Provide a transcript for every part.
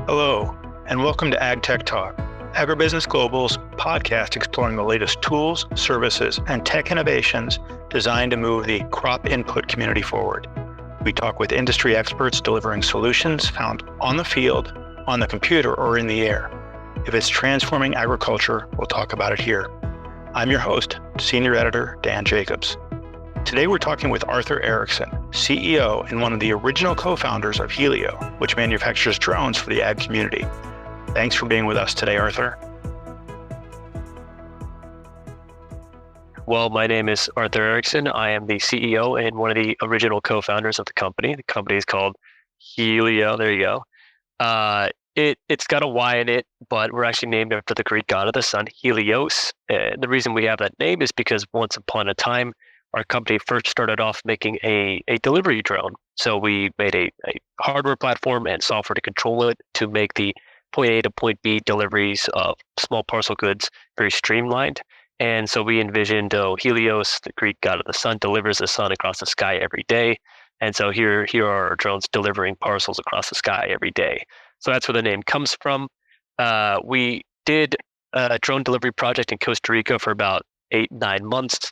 Hello, and welcome to Ag Tech Talk, Agribusiness Global's podcast exploring the latest tools, services, and tech innovations designed to move the crop input community forward. We talk with industry experts delivering solutions found on the field, on the computer, or in the air. If it's transforming agriculture, we'll talk about it here. I'm your host, Senior Editor Dan Jacobs. Today we're talking with Arthur Erickson, CEO and one of the original co-founders of Hylio, which manufactures drones for the ag community. Thanks for being with us today, Arthur. Well, my name is Arthur Erickson. I am the CEO and one of the original co-founders of the company. The company is called Hylio. There you go. It's got a Y in it, but we're actually named after the Greek god of the sun, Helios. The reason we have that name is because once upon a time, our company first started off making a delivery drone. So we made a hardware platform and software to control it to make the point A to point B deliveries of small parcel goods very streamlined. And so we envisioned Helios, the Greek god of the sun, delivers the sun across the sky every day. And so here are our drones delivering parcels across the sky every day. So that's where the name comes from. We did a drone delivery project in Costa Rica for about 8-9 months.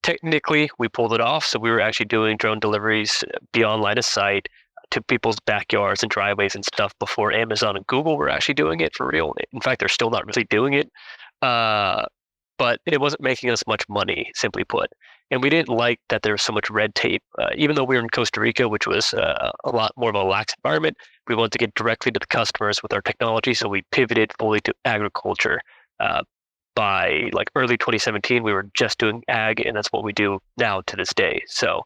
Technically, we pulled it off. So we were actually doing drone deliveries beyond line of sight to people's backyards and driveways and stuff before Amazon and Google were actually doing it for real. In fact, they're still not really doing it. But it wasn't making us much money, simply put. And we didn't like that there was so much red tape. Even though we were in Costa Rica, which was a lot more of a lax environment, we wanted to get directly to the customers with our technology. So we pivoted fully to agriculture. By like early 2017, we were just doing ag, and that's what we do now to this day. So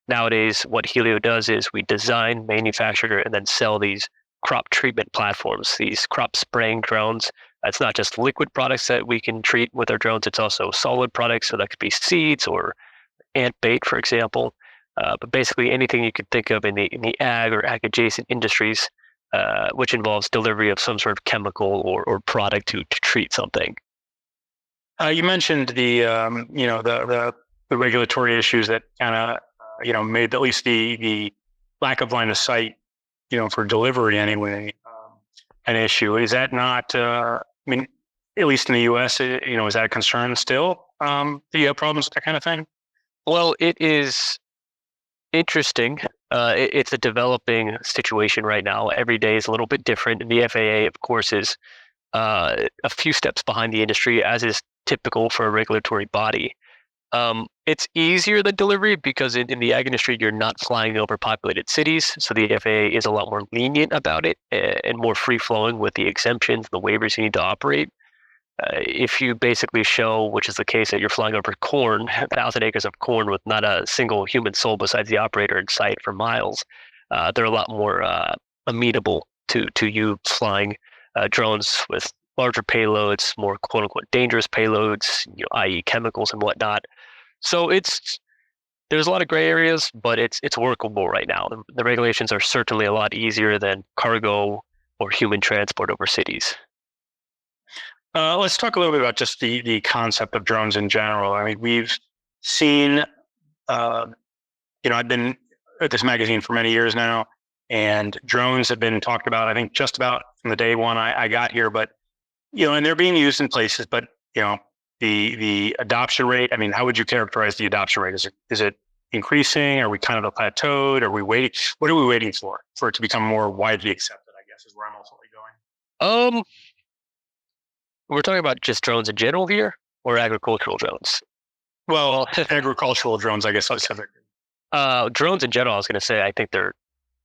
nowadays, what Hylio does is we design, manufacture, and then sell these crop treatment platforms, these crop spraying drones. It's not just liquid products that we can treat with our drones, it's also solid products. So that could be seeds or ant bait, for example. But basically anything you could think of in the ag or ag adjacent industries, which involves delivery of some sort of chemical or product to treat something. You mentioned the regulatory issues that kind of made at least the lack of line of sight for delivery anyway an issue. Is that not? At least in the U.S., is that a concern still? Do you have problems with that kind of thing? Well, it is interesting. It's a developing situation right now. Every day is a little bit different, and the FAA, of course, is a few steps behind the industry, as is typical for a regulatory body. It's easier than delivery because in the ag industry, you're not flying over populated cities. So the FAA is a lot more lenient about it and more free-flowing with the exemptions, the waivers you need to operate. If you basically show, which is the case, that you're flying over corn, 1,000 acres of corn with not a single human soul besides the operator in sight for miles, they're a lot more amenable to you flying drones with larger payloads, more quote-unquote dangerous payloads, i.e. chemicals and whatnot. So there's a lot of gray areas, but it's workable right now. The regulations are certainly a lot easier than cargo or human transport over cities. Let's talk a little bit about just the concept of drones in general. I mean, we've seen, I've been at this magazine for many years now, and drones have been talked about, I think, just about from the day one I got here. But and they're being used in places, but the adoption rate. I mean, how would you characterize the adoption rate? Is it increasing? Are we kind of plateaued? Are we waiting? What are we waiting for it to become more widely accepted? I guess is where I'm ultimately going. We're talking about just drones in general here, or agricultural drones? Well, agricultural drones, I guess specifically. Drones in general, I was going to say, I think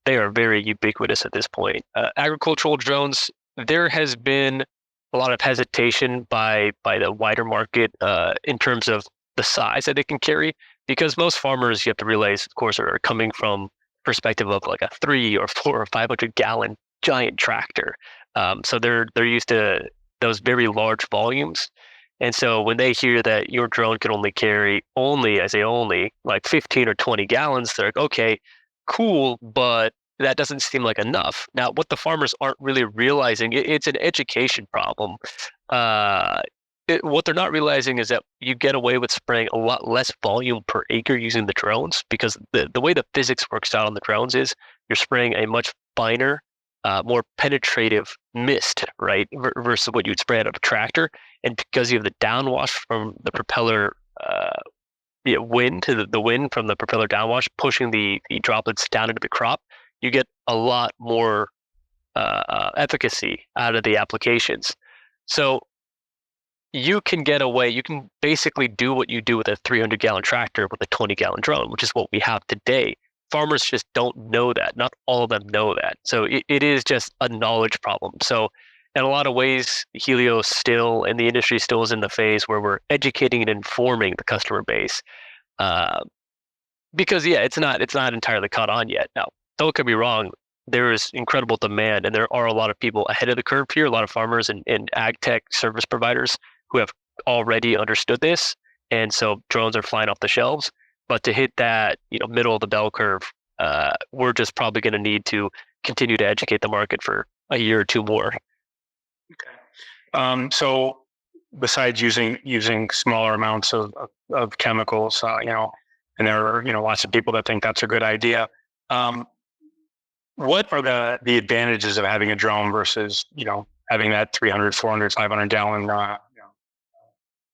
they are very ubiquitous at this point. Agricultural drones, there has been a lot of hesitation by the wider market in terms of the size that it can carry, because most farmers, you have to realize, of course, are coming from perspective of like a 3 or 4 or 500 gallon giant tractor. So they're used to those very large volumes. And so when they hear that your drone can only carry like 15 or 20 gallons, they're like, okay, cool, but that doesn't seem like enough. Now, what the farmers aren't really realizing, it's an education problem. What they're not realizing is that you get away with spraying a lot less volume per acre using the drones, because the way the physics works out on the drones is you're spraying a much finer more penetrative mist, right, versus what you would spray out of a tractor. And because you have the downwash from the propeller wind to the wind from the propeller downwash pushing the droplets down into the crop, you get a lot more efficacy out of the applications. So you can get away, you can basically do what you do with a 300-gallon tractor with a 20-gallon drone, which is what we have today. Farmers just don't know that. Not all of them know that. So it is just a knowledge problem. So in a lot of ways, Hylio still, and the industry still is in the phase where we're educating and informing the customer base. Because it's not entirely caught on yet. Now, don't get me wrong, there is incredible demand, and there are a lot of people ahead of the curve here, a lot of farmers and ag tech service providers who have already understood this, and so drones are flying off the shelves. But to hit that, middle of the bell curve, we're just probably going to need to continue to educate the market for a year or two more. Okay. So besides using smaller amounts of chemicals, and there are lots of people that think that's a good idea. What are the advantages of having a drone versus having that 300, 400, 500 gallon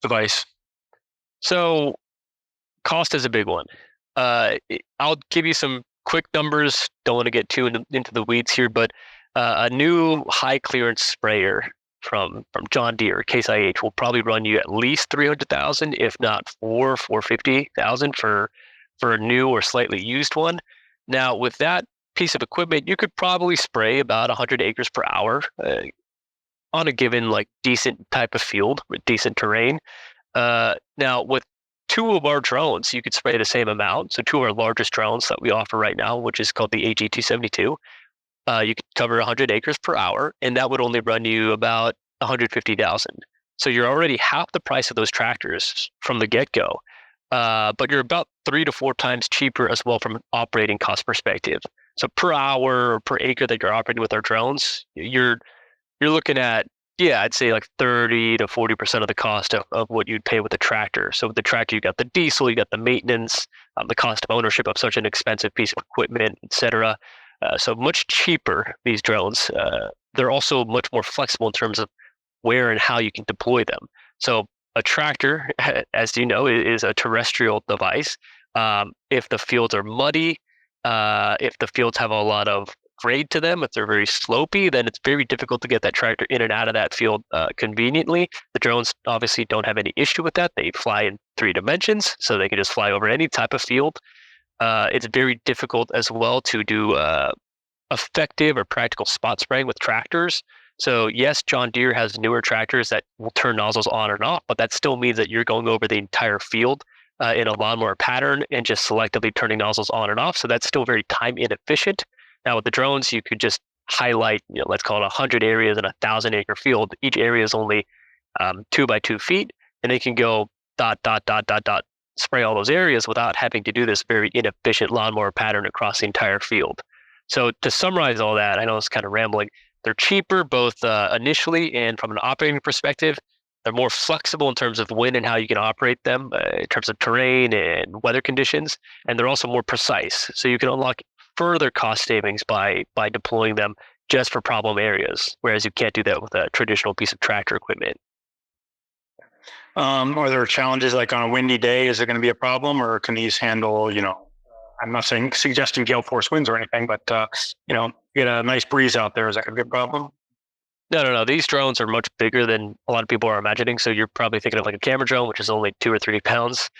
device? So cost is a big one. I'll give you some quick numbers. Don't want to get too into the weeds here, but a new high clearance sprayer from John Deere, Case IH, will probably run you at least $300,000, if not $450,000 for a new or slightly used one. Now, with that piece of equipment, you could probably spray about 100 acres per hour on a given decent type of field with decent terrain. Now, with two of our drones, you could spray the same amount. So two of our largest drones that we offer right now, which is called the AG272, you could cover 100 acres per hour, and that would only run you about $150,000. So you're already half the price of those tractors from the get-go, but you're about 3 to 4 times cheaper as well from an operating cost perspective. So per hour or per acre that you're operating with our drones, you're looking at, I'd say 30 to 40% of the cost of what you'd pay with a tractor. So with the tractor, you got the diesel, you got the maintenance, the cost of ownership of such an expensive piece of equipment, etc. So much cheaper, these drones. They're also much more flexible in terms of where and how you can deploy them. So a tractor, as you know, is a terrestrial device. If the fields are muddy, if the fields have a lot of grade to them, if they're very slopey, then it's very difficult to get that tractor in and out of that field conveniently. The drones obviously don't have any issue with that. They fly in 3 dimensions, so they can just fly over any type of field. It's very difficult as well to do effective or practical spot spraying with tractors. So yes, John Deere has newer tractors that will turn nozzles on and off, but that still means that you're going over the entire field in a lawnmower pattern and just selectively turning nozzles on and off. So that's still very time inefficient. Now with the drones, you could just highlight, let's call it 100 areas in a 1,000-acre field. Each area is only 2 by 2 feet, and they can go ... spray all those areas without having to do this very inefficient lawnmower pattern across the entire field. So to summarize all that, I know it's kind of rambling. They're cheaper both initially and from an operating perspective. They're more flexible in terms of when and how you can operate them, in terms of terrain and weather conditions, and they're also more precise. So you can unlock further cost savings by deploying them just for problem areas, whereas you can't do that with a traditional piece of tractor equipment. Are there challenges on a windy day? Is it going to be a problem, or can these handle, I'm not suggesting gale force winds or anything, but, get a nice breeze out there. Is that going to be a problem? No. These drones are much bigger than a lot of people are imagining. So you're probably thinking of a camera drone, which is only 2 or 3 pounds.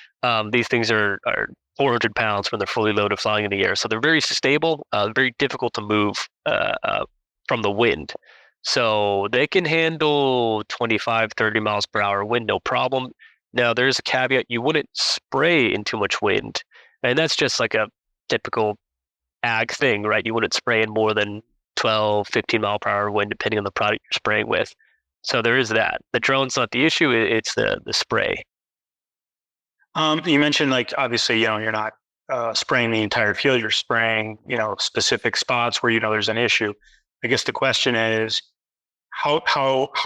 These things are 400 pounds when they're fully loaded flying in the air. So they're very stable, very difficult to move from the wind. So they can handle 25, 30 miles per hour wind, no problem. Now there's a caveat: you wouldn't spray in too much wind. And that's just like a typical ag thing, right? You wouldn't spray in more than 12, 15 mile per hour wind, depending on the product you're spraying with. So there is that. The drone's not the issue, it's the spray. You mentioned obviously, you're not spraying the entire field, you're spraying, specific spots where, there's an issue. I guess the question is, how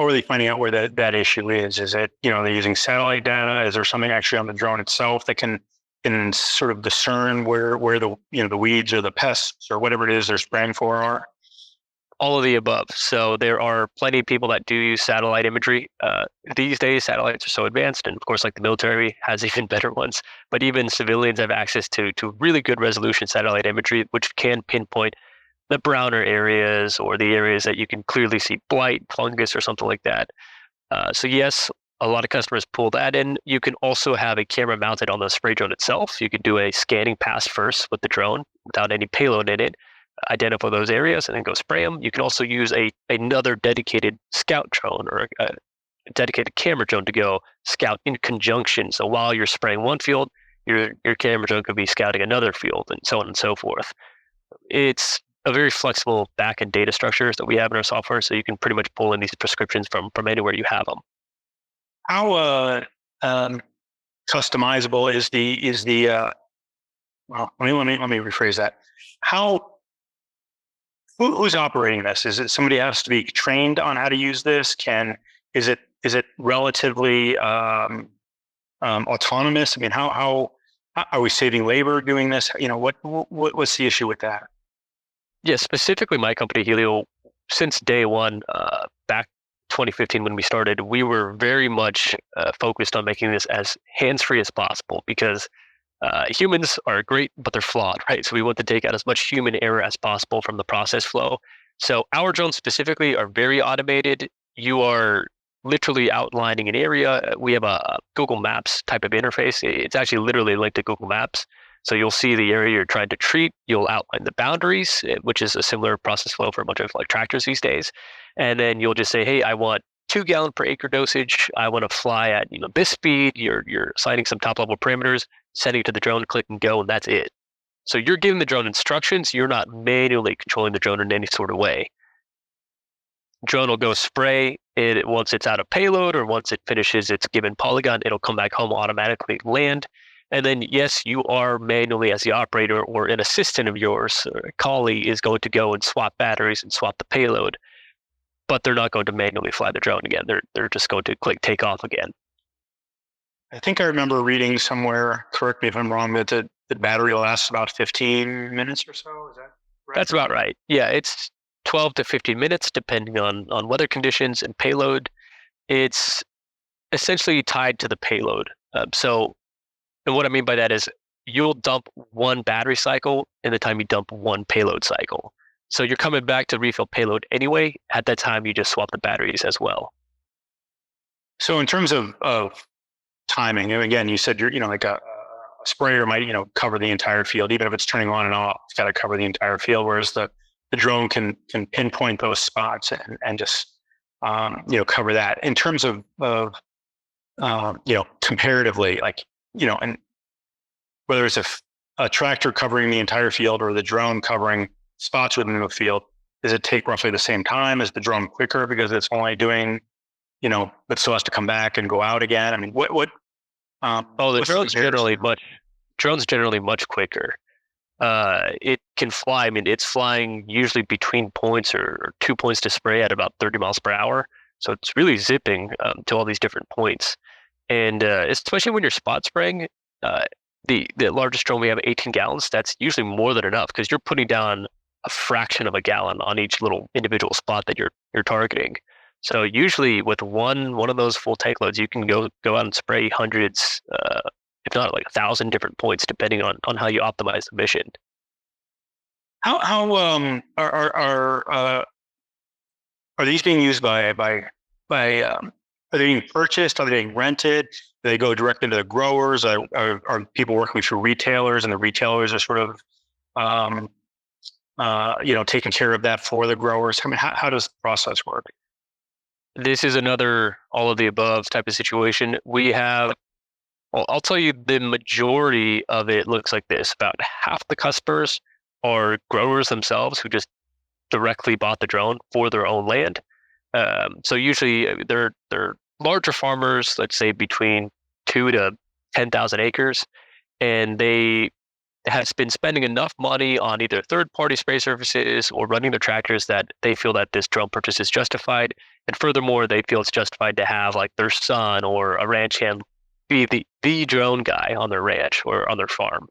are they finding out where that issue is? Is it, they're using satellite data? Is there something actually on the drone itself that can sort of discern where the, the weeds or the pests or whatever it is they're spraying for are? All of the above. So there are plenty of people that do use satellite imagery. These days, satellites are so advanced, and of course, like the military has even better ones. But even civilians have access to really good resolution satellite imagery, which can pinpoint the browner areas or the areas that you can clearly see blight, fungus, or something like that. So yes, a lot of customers pull that in. You can also have a camera mounted on the spray drone itself. You could do a scanning pass first with the drone without any payload in it, identify those areas, and then go spray them. You can also use another dedicated scout drone or a dedicated camera drone to go scout in conjunction. So while you're spraying one field, your camera drone could be scouting another field, and so on and so forth. It's a very flexible back-end data structures that we have in our software, so you can pretty much pull in these prescriptions from anywhere you have them. How customizable is the well, let me rephrase that. Who's operating this? Is it somebody has to be trained on how to use this? Is it relatively autonomous? I mean, how are we saving labor doing this? What's the issue with that? Yeah, specifically my company, Hylio, since day one, back 2015 when we started, we were very much focused on making this as hands-free as possible because humans are great, but they're flawed, right? So we want to take out as much human error as possible from the process flow. So our drones specifically are very automated. You are literally outlining an area. We have a Google Maps type of interface. It's actually literally linked to Google Maps. So you'll see the area you're trying to treat. You'll outline the boundaries, which is a similar process flow for a bunch of like tractors these days. And then you'll just say, hey, I want 2 gallon per acre dosage. I want to fly at this speed. You're assigning some top level parameters, setting it to the drone, click and go, and that's it. So you're giving the drone instructions. You're not manually controlling the drone in any sort of way. Drone will go spray it once it's out of payload or once it finishes its given polygon. It'll come back home, automatically land. And then, yes, you are manually, as the operator or an assistant of yours, or a colleague, is going to go and swap batteries and swap the payload, but they're not going to manually fly the drone again. They're just going to click take off again. I think I remember reading somewhere, correct me if I'm wrong, that the battery lasts about 15 minutes or so. Is that right? That's about right. Yeah, it's 12 to 15 minutes, depending on weather conditions and payload. It's essentially tied to the payload. And what I mean by that is you'll dump one battery cycle in the time you dump one payload cycle. So you're coming back to refill payload anyway. At that time, you just swap the batteries as well. So in terms of timing, and again, you said you're like a sprayer might cover the entire field, even if it's turning on and off. It's got to cover the entire field, whereas the drone can pinpoint those spots and just cover that. In terms of comparatively, and whether it's a tractor covering the entire field or the drone covering spots within the field, does it take roughly the same time? Is the drone quicker because it's only doing, but still has to come back and go out again? I mean, what? The drone's generally much quicker. It can fly. I mean, it's flying usually between points or 2 points to spray at about 30 miles per hour. So it's really zipping to all these different points. And especially when you're spot spraying, the largest drone we have, 18 gallons, that's usually more than enough because you're putting down a fraction of a gallon on each little individual spot that you're targeting. So usually with one of those full tank loads, you can go out and spray hundreds, if not like 1,000 different points, depending on how you optimize the mission. How are these being used by are they being purchased? Are they being rented? Do they go directly to the growers? Are people working through retailers, and the retailers are sort of, taking care of that for the growers? I mean, how does the process work? This is another all of the above type of situation. I'll tell you, the majority of it looks like this. About half the customers are growers themselves who just directly bought the drone for their own land. So usually they're larger farmers, let's say between 2 to 10,000 acres, and they have been spending enough money on either third-party spray services or running their tractors that they feel that this drone purchase is justified. And furthermore, they feel it's justified to have like their son or a ranch hand be the drone guy on their ranch or on their farm.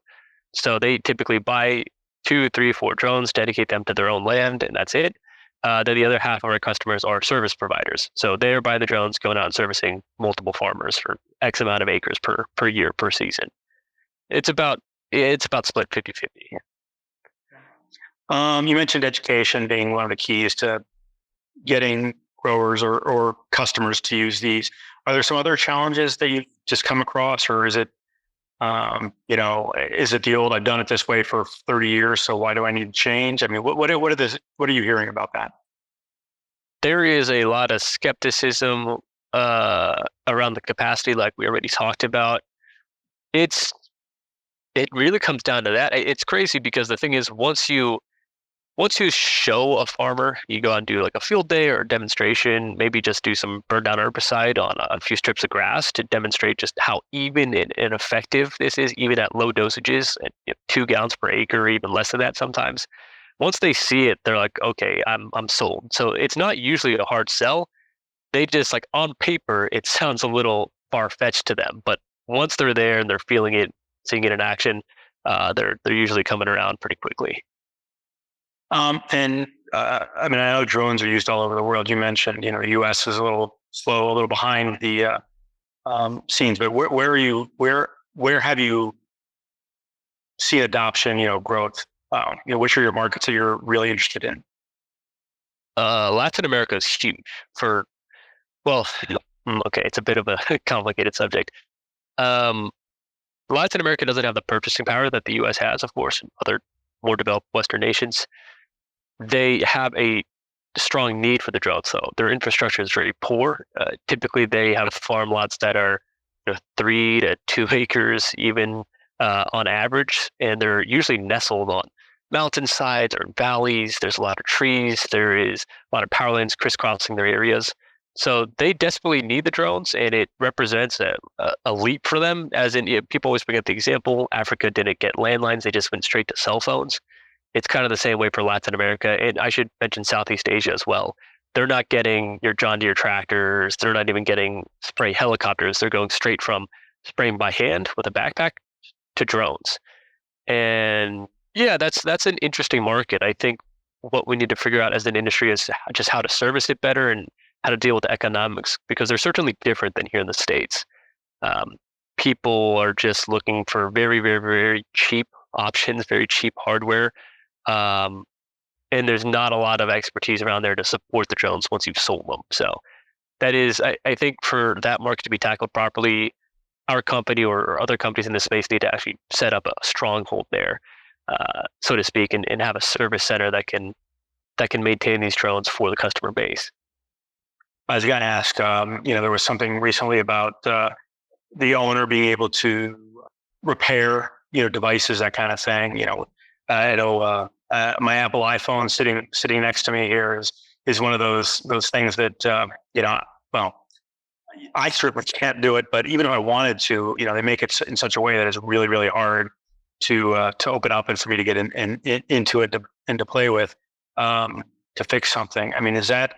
So they typically buy 2, 3, 4 drones, dedicate them to their own land, and that's it. Then the other half of our customers are service providers. So they're buying the drones, going out and servicing multiple farmers for X amount of acres per year, per season. It's about split 50-50. You mentioned education being one of the keys to getting growers or customers to use these. Are there some other challenges that you've just come across, or is it, is it the old "I've done it this way for 30 years, so why do I need to change"? I mean, what are you hearing about that? There is a lot of skepticism around the capacity, like we already talked about. It really comes down to that. It's crazy because the thing is, once you show a farmer, you go out and do like a field day or a demonstration, maybe just do some burn down herbicide on a few strips of grass to demonstrate just how even and effective this is, even at low dosages, at 2 gallons per acre, or even less than that sometimes. Once they see it, they're like, okay, I'm sold. So it's not usually a hard sell. They just, like, on paper, it sounds a little far fetched to them, but once they're there and they're feeling it, seeing it in action, they're usually coming around pretty quickly. I mean, I know drones are used all over the world. You mentioned, the U.S. is a little slow, a little behind the scenes, but where have you seen adoption, growth? Which are your markets that you're really interested in? Latin America is huge for, well, okay, it's a bit of a complicated subject. Um, Latin America doesn't have the purchasing power that the U.S. has, of course, and other more developed Western nations. They have a strong need for the drones, though. Their infrastructure is very poor. Typically, they have farm lots that are 3 to 2 acres, even on average, and they're usually nestled on mountainsides or valleys. There's a lot of trees. There is a lot of power lines crisscrossing their areas. So they desperately need the drones, and it represents a leap for them. As in, people always bring up the example, Africa didn't get landlines; they just went straight to cell phones. It's kind of the same way for Latin America, and I should mention Southeast Asia as well. They're not getting your John Deere tractors. They're not even getting spray helicopters. They're going straight from spraying by hand with a backpack to drones. And yeah, that's an interesting market. I think what we need to figure out as an industry is just how to service it better and how to deal with the economics, because they're certainly different than here in the States. People are just looking for very, very, very cheap options, very cheap hardware. And there's not a lot of expertise around there to support the drones once you've sold them. So that is, I think, for that market to be tackled properly, our company or other companies in this space need to actually set up a stronghold there, so to speak, and have a service center that can maintain these drones for the customer base. I was going to ask, there was something recently about the owner being able to repair, devices, that kind of thing. I know my Apple iPhone sitting next to me here is one of those things that well, I certainly can't do it, but even if I wanted to, they make it in such a way that it's really, really hard to open up and for me to get into it and to play with, to fix something. I mean, is that,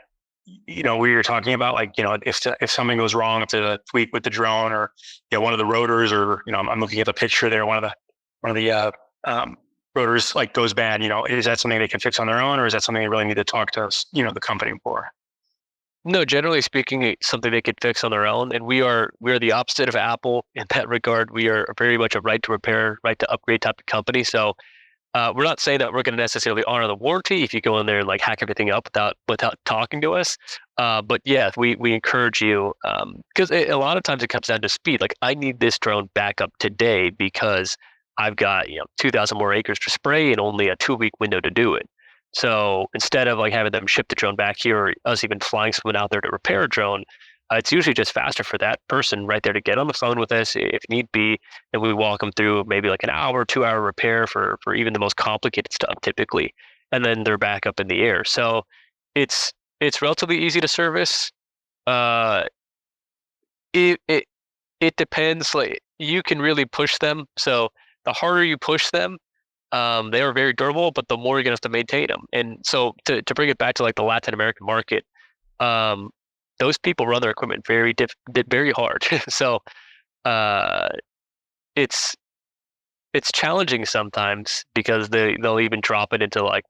where you're talking about, like, if something goes wrong, if there's a tweak with the drone or, one of the rotors, or, I'm looking at the picture there, one of the rotors like goes bad, is that something they can fix on their own, or is that something they really need to talk to us, the company for? No, generally speaking, it's something they could fix on their own. And we are the opposite of Apple in that regard. We are very much a right to repair, right to upgrade type of company. So we're not saying that we're going to necessarily honor the warranty if you go in there and like hack everything up without talking to us. But yeah, we encourage you, because a lot of times it comes down to speed. Like, I need this drone back up today because I've got 2,000 more acres to spray and only a 2-week window to do it. So instead of like having them ship the drone back here, or us even flying someone out there to repair a drone, it's usually just faster for that person right there to get on the phone with us if need be, and we walk them through maybe like an hour, 2-hour repair for even the most complicated stuff typically, and then they're back up in the air. So it's relatively easy to service. It depends. Like, you can really push them. So the harder you push them, they are very durable, but the more you're gonna have to maintain them. And so to bring it back to like the Latin American market, those people run their equipment very hard. So it's challenging sometimes because they'll even drop it into like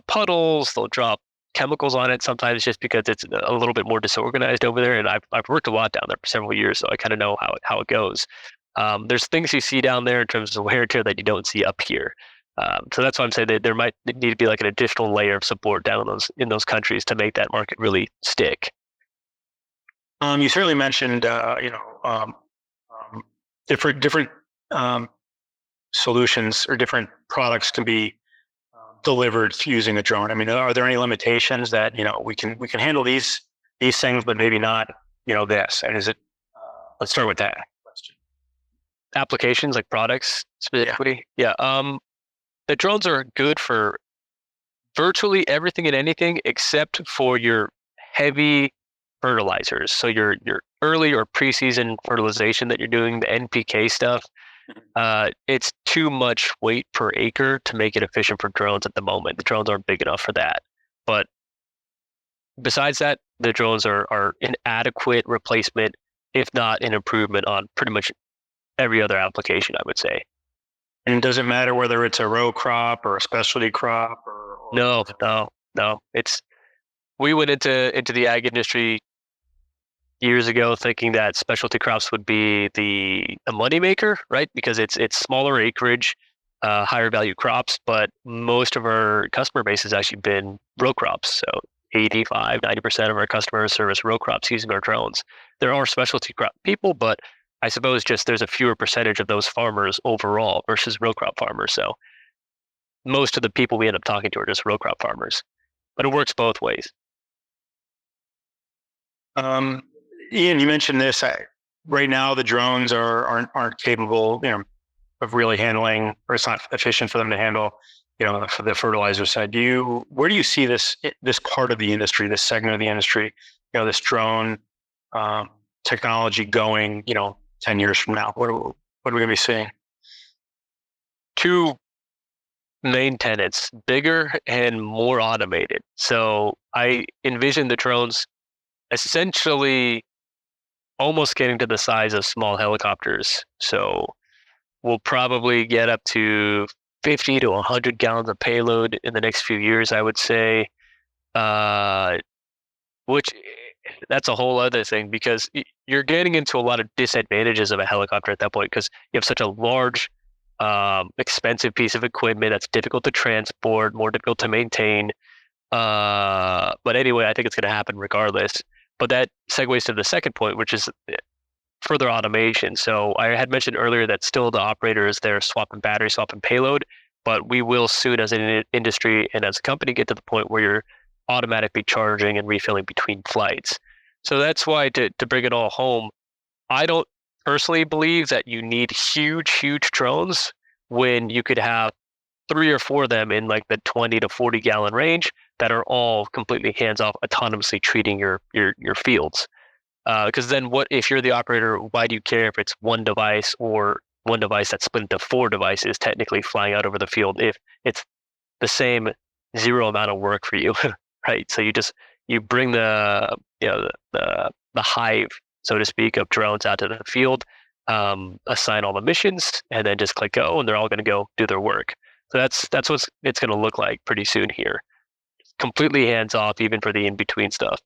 puddles. They'll drop chemicals on it sometimes just because it's a little bit more disorganized over there. And I've worked a lot down there for several years, so I kind of know how it goes. There's things you see down there in terms of wear and tear that you don't see up here. So that's why I'm saying that there might need to be like an additional layer of support down in those countries to make that market really stick. You certainly mentioned different solutions or different products can be delivered using a drone. I mean, are there any limitations that we can handle these things, but maybe not this? And is it? Let's start with that question. Applications like products specifically, yeah. The drones are good for virtually everything and anything except for your heavy fertilizers. So your early or preseason fertilization that you're doing, the NPK stuff, it's too much weight per acre to make it efficient for drones at the moment. The drones aren't big enough for that. But besides that, the drones are an adequate replacement, if not an improvement on pretty much every other application, I would say. And does it matter whether it's a row crop or a specialty crop or No. We went into the ag industry years ago thinking that specialty crops would be a moneymaker, right? Because it's smaller acreage, higher value crops, but most of our customer base has actually been row crops. So 85-90% of our customers service row crops using our drones. There are specialty crop people, but I suppose just there's a fewer percentage of those farmers overall versus row crop farmers. So most of the people we end up talking to are just row crop farmers, but it works both ways. Ian, you mentioned this. Right now, the drones aren't capable, of really handling, or it's not efficient for them to handle, for the fertilizer side. Where do you see this part of the industry, this segment of the industry, this drone technology going, 10 years from now? What are we going to be seeing? Two main tenets: bigger and more automated. So I envision the drones essentially almost getting to the size of small helicopters. So we'll probably get up to 50 to 100 gallons of payload in the next few years, I would say, which that's a whole other thing, because you're getting into a lot of disadvantages of a helicopter at that point, because you have such a large, expensive piece of equipment that's difficult to transport, more difficult to maintain. But anyway, I think it's going to happen regardless. But that segues to the second point, which is further automation. So I had mentioned earlier that still the operator is there swapping battery, swapping payload, but we will soon as an industry and as a company get to the point where you're automatically charging and refilling between flights. So that's why to bring it all home, I don't personally believe that you need huge drones when you could have 3 or 4 of them in like the 20 to 40 gallon range that are all completely hands-off, autonomously treating your fields. Because then what if you're the operator, why do you care if it's one device or one device that's split into 4 devices technically flying out over the field if it's the same zero amount of work for you, right? So you bring the hive, so to speak, of drones out to the field, assign all the missions, and then just click go, and they're all going to go do their work. So that's what it's going to look like pretty soon here. Completely hands off, even for the in between stuff.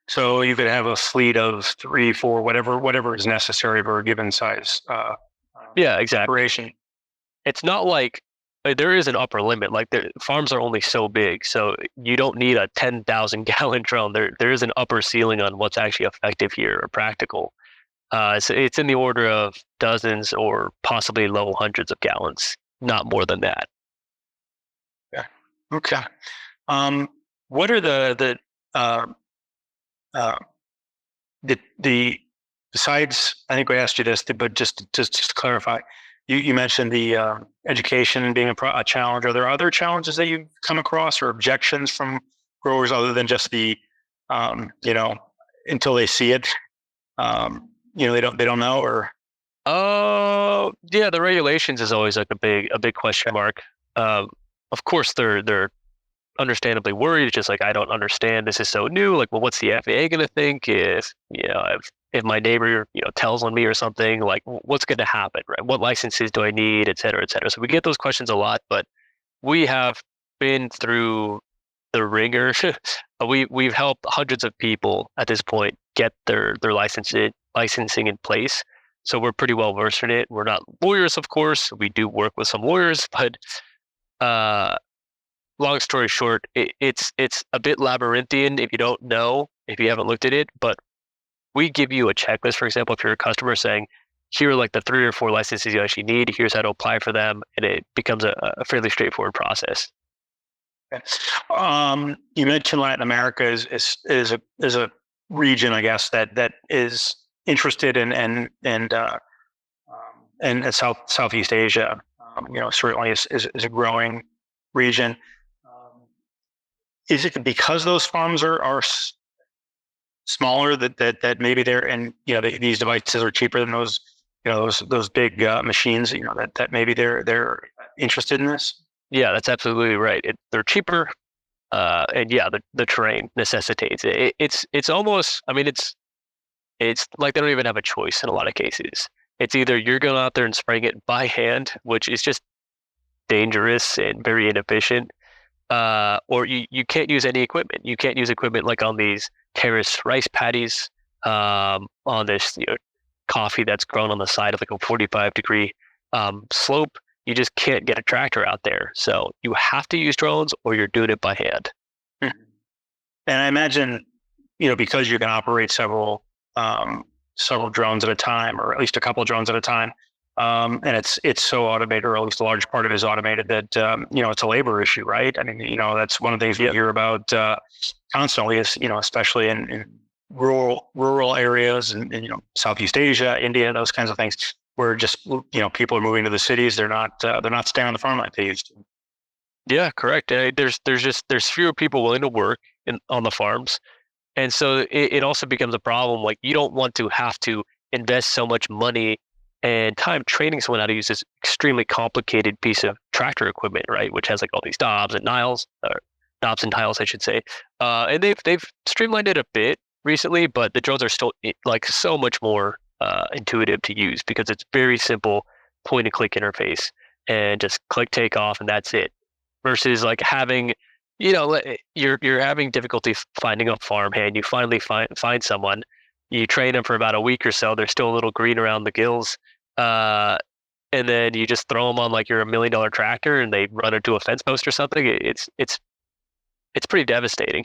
So you could have a fleet of 3, 4, whatever is necessary for a given size. Yeah, exactly. Operation. It's not like there is an upper limit. Like the farms are only so big, so you don't need a 10,000 gallon drone. There is an upper ceiling on what's actually effective here or practical. So it's in the order of dozens or possibly low hundreds of gallons, not more than that. Yeah. Okay. What are the besides, I think we asked you this, but just to clarify, you mentioned the education being a challenge. Are there other challenges that you've come across or objections from growers other than just the, until they see it, they don't know, or? Yeah, the regulations is always like a big question mark. Of course, they're understandably worried. It's just like, I don't understand. This is so new. Like, well, what's the FAA going to think if my neighbor, tells on me or something? Like, what's going to happen, right? What licenses do I need, et cetera, et cetera. So we get those questions a lot, but we have been through the ringer. We've helped hundreds of people at this point get their licensing in place. So we're pretty well versed in it. We're not lawyers, of course. We do work with some lawyers, but long story short, it's a bit labyrinthian if you don't know, if you haven't looked at it. But we give you a checklist, for example, if you're a customer saying, here are like the 3 or 4 licenses you actually need. Here's how to apply for them, and it becomes a fairly straightforward process. You mentioned Latin America is a region, I guess, that is interested in Southeast Asia. Certainly is a growing region. Is it because those farms are smaller that maybe these devices are cheaper than those big machines? That maybe they're interested in this. Yeah, that's absolutely right. They're cheaper, and yeah, the terrain necessitates it. It's almost, I mean, it's like they don't even have a choice in a lot of cases. It's either you're going out there and spraying it by hand, which is just dangerous and very inefficient, or you can't use any equipment. You can't use equipment like on these terrace rice paddies, on this coffee that's grown on the side of like a 45-degree slope. You just can't get a tractor out there. So you have to use drones or you're doing it by hand. And I imagine, because you can operate several drones at a time, or at least a couple of drones at a time, and it's so automated, or at least a large part of it is automated, that it's a labor issue, right? I mean, that's one of the things we hear about constantly is, especially in rural areas and Southeast Asia, India, those kinds of things, where just people are moving to the cities. They're not staying on the farm like they used to. Yeah, correct. There's fewer people willing to work on the farms, and so it also becomes a problem. Like, you don't want to have to invest so much money and time training someone how to use this extremely complicated piece of tractor equipment, right? Which has like all these knobs and dials, I should say. And they've streamlined it a bit recently, but the drones are still like so much more intuitive to use, because it's very simple point and click interface and just click take off and that's it, versus like having you're having difficulty finding a farmhand. You finally find someone, you train them for about a week or so, they're still a little green around the gills, and then you just throw them on like you're $1 million tractor and they run into a fence post or something. It's pretty devastating.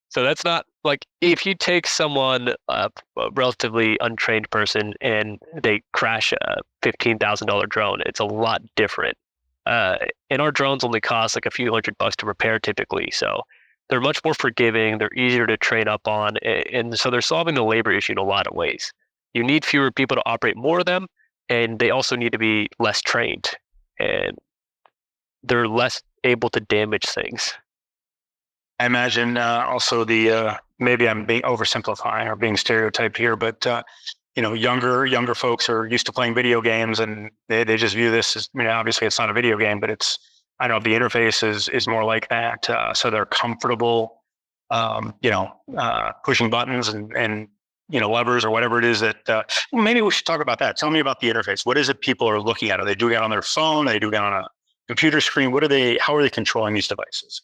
So that's not like, if you take someone, a relatively untrained person, and they crash a $15,000 drone, it's a lot different. And our drones only cost like a few $100 to repair typically. So they're much more forgiving. They're easier to train up on. And so they're solving the labor issue in a lot of ways. You need fewer people to operate more of them, and they also need to be less trained, and they're less able to damage things. I imagine also maybe I'm being oversimplifying or being stereotyped here, but younger folks are used to playing video games, and they just view this as, obviously it's not a video game, but I know the interface is more like that. So they're comfortable, pushing buttons and levers or whatever it is that. Maybe we should talk about that. Tell me about the interface. What is it people are looking at? Are they doing it on their phone? Are they doing it on a computer screen? How are they controlling these devices?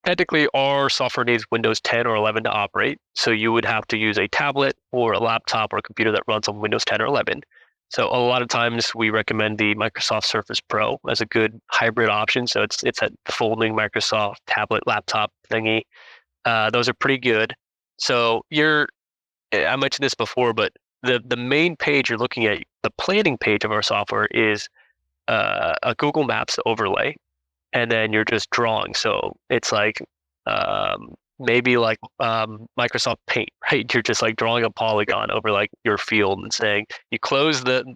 Technically, our software needs Windows 10 or 11 to operate. So you would have to use a tablet or a laptop or a computer that runs on Windows 10 or 11. So a lot of times we recommend the Microsoft Surface Pro as a good hybrid option. So it's that folding Microsoft tablet laptop thingy. Those are pretty good. So I mentioned this before, but the main page you're looking at, the planning page of our software, is a Google Maps overlay. And then you're just drawing. So it's like maybe like Microsoft Paint, right? You're just like drawing a polygon over like your field and saying you close the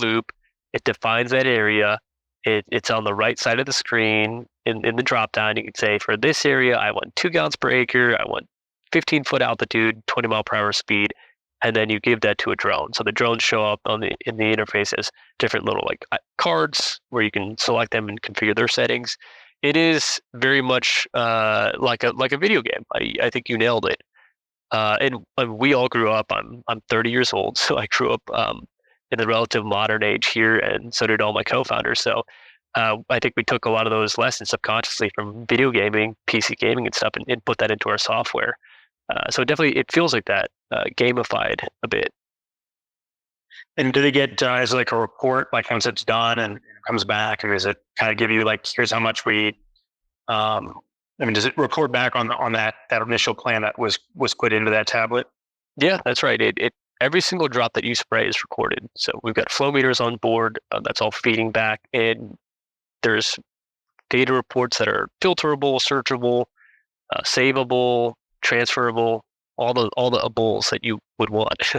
loop. It defines that area. It's on the right side of the screen. In the drop down, you can say, for this area, I want 2 gallons per acre. I want 15-foot altitude, 20 mile per hour speed. And then you give that to a drone. So the drones show up in the interface as different little like cards where you can select them and configure their settings. It is very much like a video game. I think you nailed it. And we all grew up. I'm 30 years old, so I grew up in the relative modern age here, and so did all my co-founders. So I think we took a lot of those lessons subconsciously from video gaming, PC gaming and stuff, and put that into our software. So definitely it feels like that, gamified a bit. And do they get is it like a report, like once it's done and it comes back, or does it kind of give you like, here's how much we? I mean, does it report back on that initial plan that was put into that tablet? Yeah, that's right. It every single drop that you spray is recorded. So we've got flow meters on board. That's all feeding back, and there's data reports that are filterable, searchable, savable, transferable, all the ables that you would want.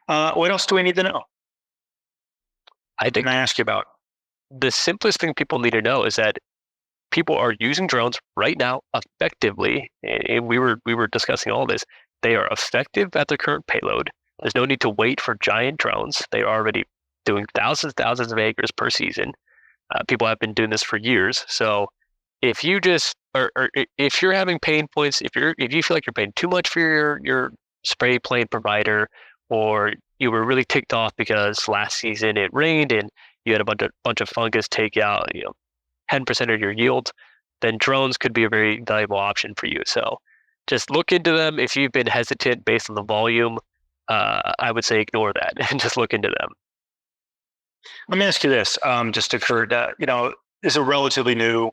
What else do we need to know? I think Can I ask you about? the simplest thing people need to know is that people are using drones right now effectively, and we were discussing all this. They are effective at their current payload. There's no need to wait for giant drones. They are already doing thousands of acres per season. People have been doing this for years. So if you just or if you're having pain points, if you feel like you're paying too much for your spray plane provider, or you were really ticked off because last season it rained and you had a bunch of fungus take out 10% of your yield, then drones could be a very valuable option for you. So just look into them. If you've been hesitant based on the volume, I would say ignore that and just look into them. Let me ask you this. Just occurred, is a relatively new,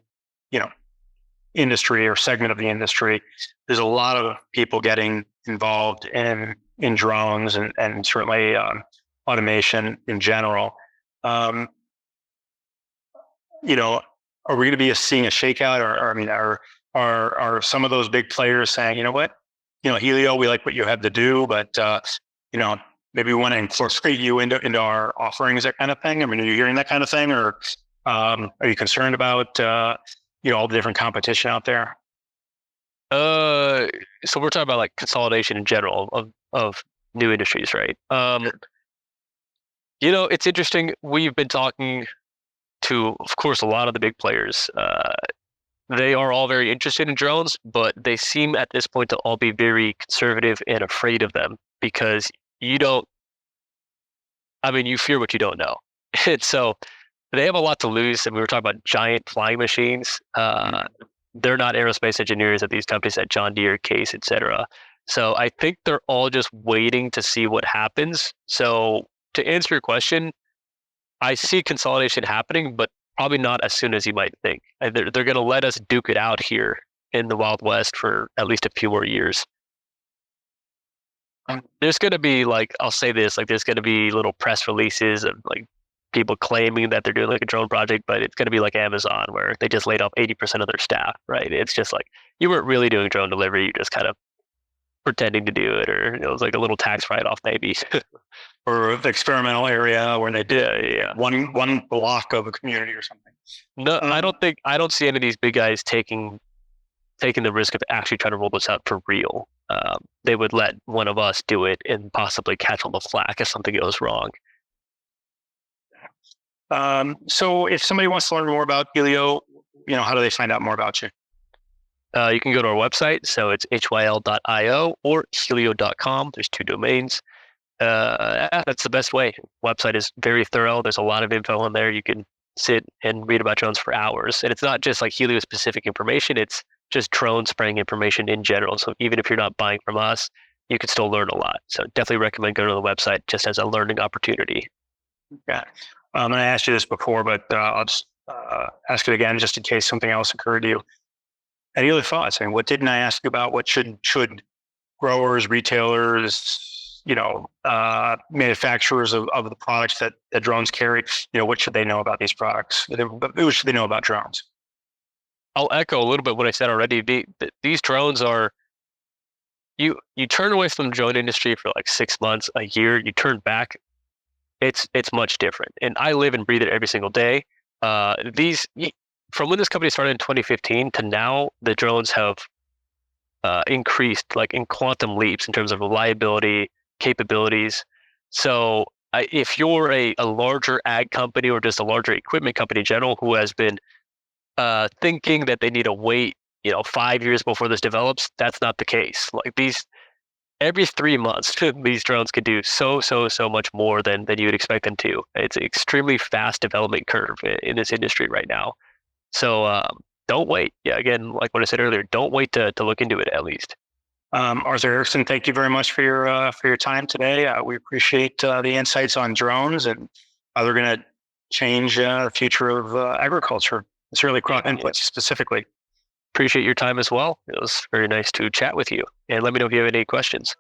industry or segment of the industry. There's a lot of people getting involved in drones and certainly automation in general. Are we going to be seeing a shakeout, or are some of those big players saying, you know what, Hylio, we like what you have to do, but maybe we want to incorporate you into our offerings, that kind of thing? I mean, are you hearing that kind of thing, or are you concerned about all the different competition out there? So we're talking about like consolidation in general of new industries, right? It's interesting. We've been talking to, of course, a lot of the big players. They are all very interested in drones, but they seem at this point to all be very conservative and afraid of them because you fear what you don't know. And so they have a lot to lose. And we were talking about giant flying machines. They're not aerospace engineers at these companies at John Deere, Case, etc. So I think they're all just waiting to see what happens. So to answer your question, I see consolidation happening, but probably not as soon as you might think. They're going to let us duke it out here in the Wild West for at least a few more years. There's going to be I'll say this, there's going to be little press releases of people claiming that they're doing a drone project, but it's going to be like Amazon where they just laid off 80% of their staff, right? It's just you weren't really doing drone delivery, you're just kind of pretending to do it, or it was like a little tax write-off maybe. Or the experimental area where they did one block of a community or something. No, I don't see any of these big guys taking the risk of actually trying to roll this out for real. They would let one of us do it and possibly catch on the flack if something goes wrong. So if somebody wants to learn more about Hylio, how do they find out more about you? You can go to our website. So it's hyl.io or hylio.com. There's 2 domains. That's the best way. Website is very thorough. There's a lot of info on there. You can sit and read about drones for hours. And it's not just Hylio specific information. It's just drone spraying information in general. So even if you're not buying from us, you can still learn a lot. So definitely recommend going to the website just as a learning opportunity. Yeah. I asked you this before, but I'll just ask it again just in case something else occurred to you. Any other thoughts? I mean, what didn't I ask you about? What should growers, retailers, manufacturers of the products that drones carry, what should they know about these products? What should they know about drones? I'll echo a little bit what I said already. These drones are, you turn away from the drone industry for 6 months, a year, you turn back, it's much different. And I live and breathe it every single day. From when this company started in 2015 to now, the drones have increased in quantum leaps in terms of reliability, capabilities. So if you're a larger ag company or just a larger equipment company in general who has been thinking that they need to wait 5 years before this develops, that's not the case. every 3 months, these drones could do so much more than you would expect them to. It's an extremely fast development curve in this industry right now. So don't wait. Yeah, again, like what I said earlier, don't wait to look into it at least. Arthur Erickson, thank you very much for your time today. We appreciate the insights on drones and how they're going to change the future of agriculture, certainly crop inputs specifically. Appreciate your time as well. It was very nice to chat with you. And let me know if you have any questions.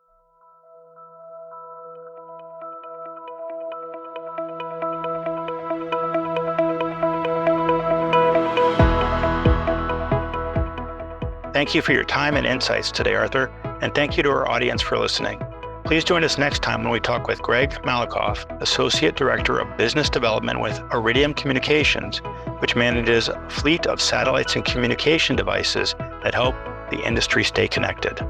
Thank you for your time and insights today, Arthur, and thank you to our audience for listening. Please join us next time when we talk with Greg Malikoff, Associate Director of Business Development with Iridium Communications, which manages a fleet of satellites and communication devices that help the industry stay connected.